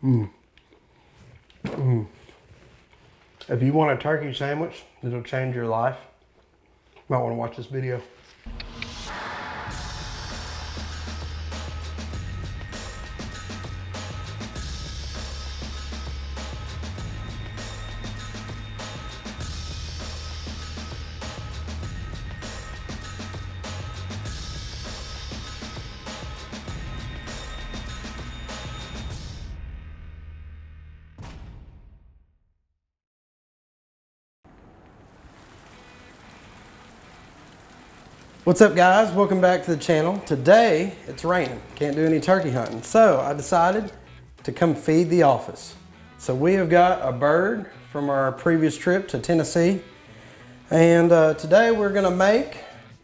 If you want a turkey sandwich that'll change your life, you might want to watch this video. What's up guys, welcome back to the channel. Today it's raining, can't do any turkey hunting. So I decided to come feed the office. So we have got a bird from our previous trip to Tennessee. And today we're gonna make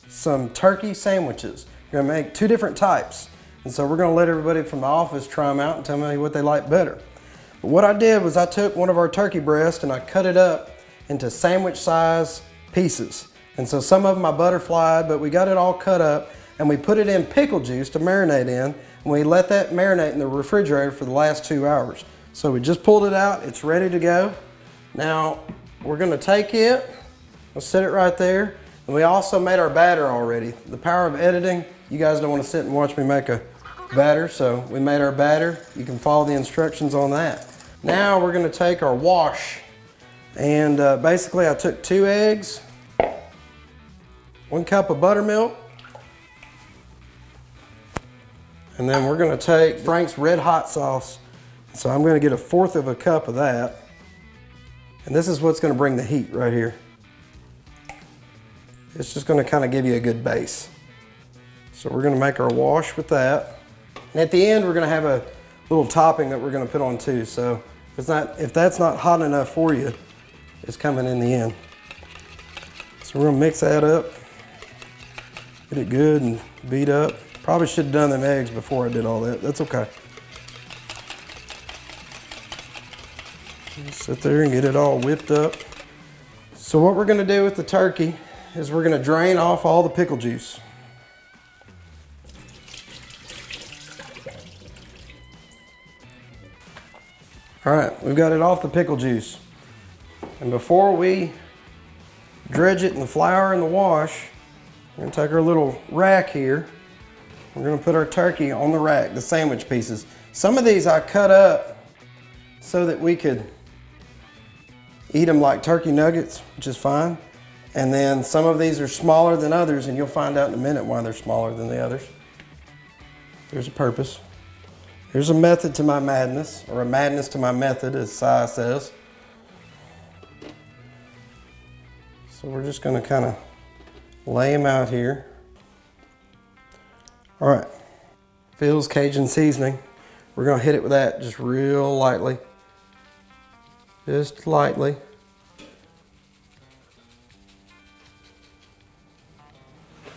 some turkey sandwiches. We're gonna make two different types. And so we're gonna let everybody from the office try them out and tell me what they like better. But what I did was I took one of our turkey breasts and I cut it up into sandwich size pieces. And so some of them I butterflied, but we got it all cut up and we put it in pickle juice to marinate in. And we let that marinate in the refrigerator for the last 2 hours. So we just pulled it out, it's ready to go. Now we're gonna take it, we'll set it right there. And we also made our batter already. The power of editing, you guys don't wanna sit and watch me make a batter, so we made our batter. You can follow the instructions on that. Now we're gonna take our wash. And basically I took 2 eggs, 1 cup of buttermilk, and then we're gonna take Frank's Red Hot sauce. So I'm gonna get 1/4 of a cup of that. And this is what's gonna bring the heat right here. It's just gonna kind of give you a good base. So we're gonna make our wash with that. And at the end, we're gonna have a little topping that we're gonna put on too. So if that's not hot enough for you, it's coming in the end. So we're gonna mix that up. Get it good and beat up. Probably should have done them eggs before I did all that. That's okay. Just sit there and get it all whipped up. So what we're gonna do with the turkey is we're gonna drain off all the pickle juice. All right, we've got it off the pickle juice. And before we dredge it in the flour and the wash, we're gonna take our little rack here. We're gonna put our turkey on the rack, the sandwich pieces. Some of these I cut up so that we could eat them like turkey nuggets, which is fine. And then some of these are smaller than others, and you'll find out in a minute why they're smaller than the others. There's a purpose. There's a method to my madness, or a madness to my method, as Si says. So we're just gonna kind of lay them out here. All right, Phil's Cajun seasoning. We're gonna hit it with that just real lightly. Just lightly.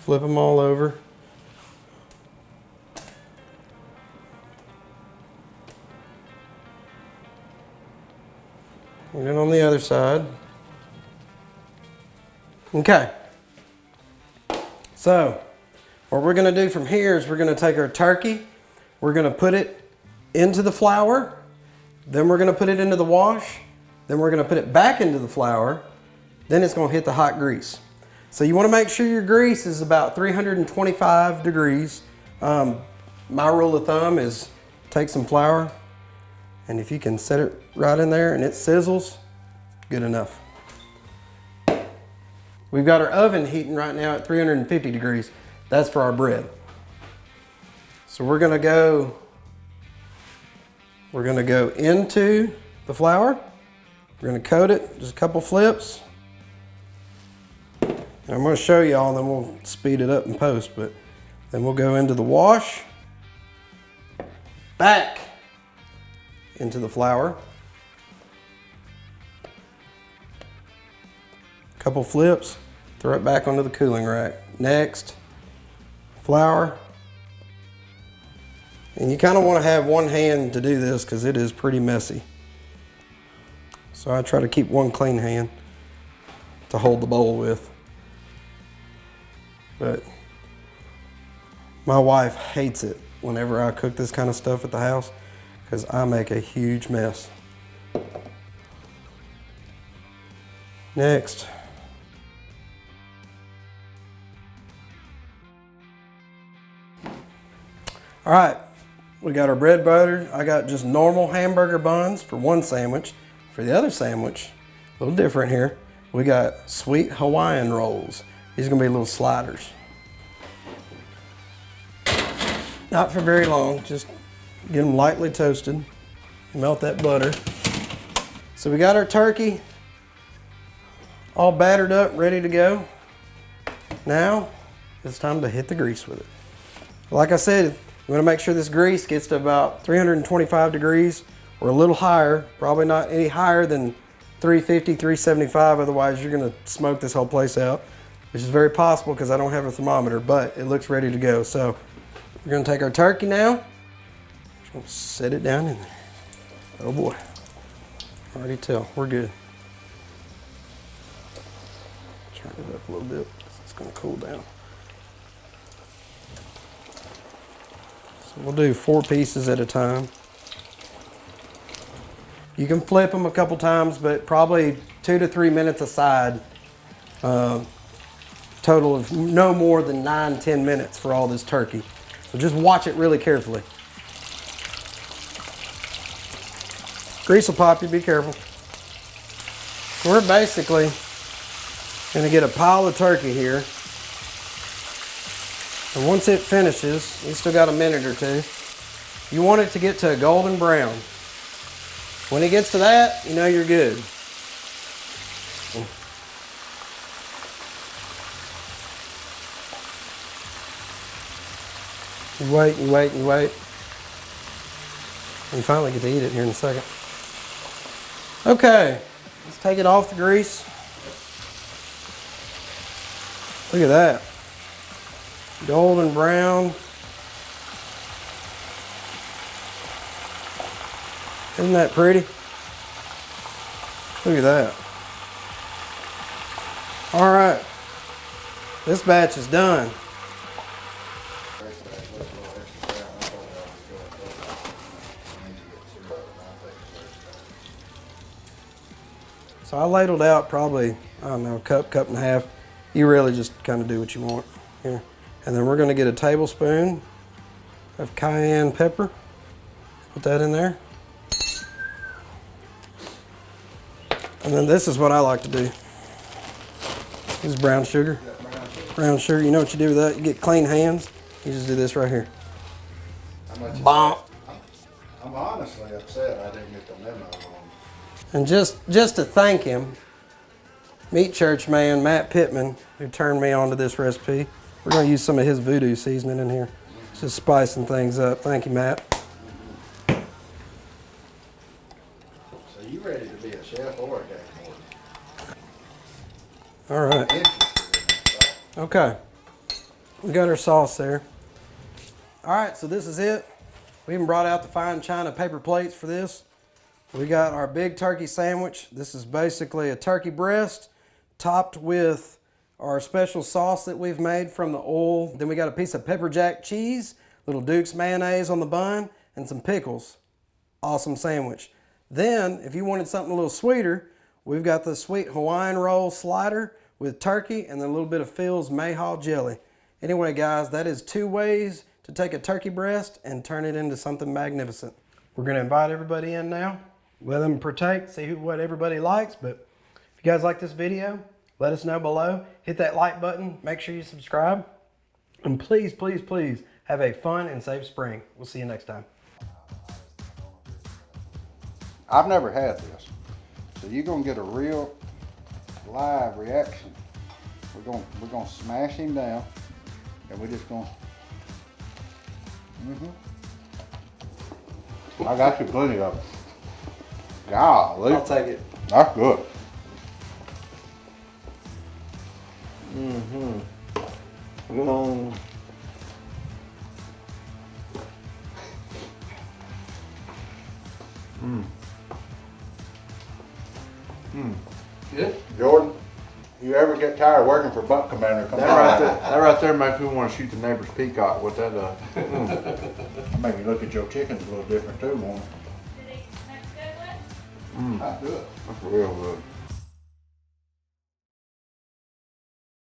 Flip them all over. And then on the other side. Okay. So, what we're gonna do from here is we're gonna take our turkey, we're gonna put it into the flour, then we're gonna put it into the wash, then we're gonna put it back into the flour, then it's gonna hit the hot grease. So you wanna make sure your grease is about 325 degrees. My rule of thumb is take some flour, and if you can set it right in there and it sizzles, good enough. We've got our oven heating right now at 350 degrees. That's for our bread. So we're gonna go into the flour. We're gonna coat it, just a couple flips. And I'm gonna show y'all, and then we'll speed it up in post, but then we'll go into the wash, back into the flour. Couple flips, throw it back onto the cooling rack. Next, flour. And you kind of want to have one hand to do this because it is pretty messy. So I try to keep one clean hand to hold the bowl with. But my wife hates it whenever I cook this kind of stuff at the house because I make a huge mess. Next. All right, we got our bread buttered. I got just normal hamburger buns for one sandwich. For the other sandwich, a little different here, we got sweet Hawaiian rolls. These are gonna be little sliders. Not for very long, just get them lightly toasted. Melt that butter. So we got our turkey all battered up, ready to go. Now, it's time to hit the grease with it. Like I said, you wanna make sure this grease gets to about 325 degrees or a little higher, probably not any higher than 350, 375, otherwise you're gonna smoke this whole place out, which is very possible because I don't have a thermometer, but it looks ready to go. So we're gonna take our turkey now, just gonna set it down in there. Oh boy, already tell, we're good. Turn it up a little bit, it's gonna cool down. So we'll do 4 pieces at a time. You can flip them a couple times, but probably 2 to 3 minutes aside. Total of no more than 9-10 minutes for all this turkey. So just watch it really carefully. Grease will pop you, be careful. We're basically gonna get a pile of turkey here. And once it finishes, you still got a minute or two, you want it to get to a golden brown. When it gets to that, you know you're good. You wait, you wait, you wait. And you finally get to eat it here in a second. Okay, let's take it off the grease. Look at that. Golden brown. Isn't that pretty? Look at that. All right, this batch is done. So I ladled out probably, I don't know, a cup and a half. You really just kind of do what you want here. And then we're gonna get a tablespoon of cayenne pepper. Put that in there. And then this is what I like to do. This is brown sugar. Brown sugar, you know what you do with that? You get clean hands. You just do this right here. Bonk. I'm honestly upset I didn't get the memo on. And just to thank him, meat church man Matt Pittman, who turned me on to this recipe, we're gonna use some of his VooDoo seasoning in here. Just spicing things up. Thank you, Matt. So you ready to be a chef or a cake All right. Okay. We got our sauce there. All right, so this is it. We even brought out the fine china paper plates for this. We got our big turkey sandwich. This is basically a turkey breast topped with our special sauce that we've made from the oil. Then we got a piece of pepper jack cheese, little Duke's mayonnaise on the bun, and some pickles. Awesome sandwich. Then, if you wanted something a little sweeter, we've got the sweet Hawaiian roll slider with turkey and then a little bit of Phil's Mayhaw jelly. Anyway, guys, that is 2 ways to take a turkey breast and turn it into something magnificent. We're gonna invite everybody in now. Let them partake, see what everybody likes. But if you guys like this video, let us know below. Hit that like button, make sure you subscribe. And please, please, please have a fun and safe spring. We'll see you next time. I've never had this. So you're gonna get a real live reaction. We're gonna smash him down and we're just gonna I got you plenty of it. Golly. I'll take it. That's good. Good? Jordan, you ever get tired of working for Buck Commander? Come That right there makes me want to shoot the neighbor's peacock. What that does. Maybe look at your chickens a little different too, won't it? Mm. That's good. That's real good.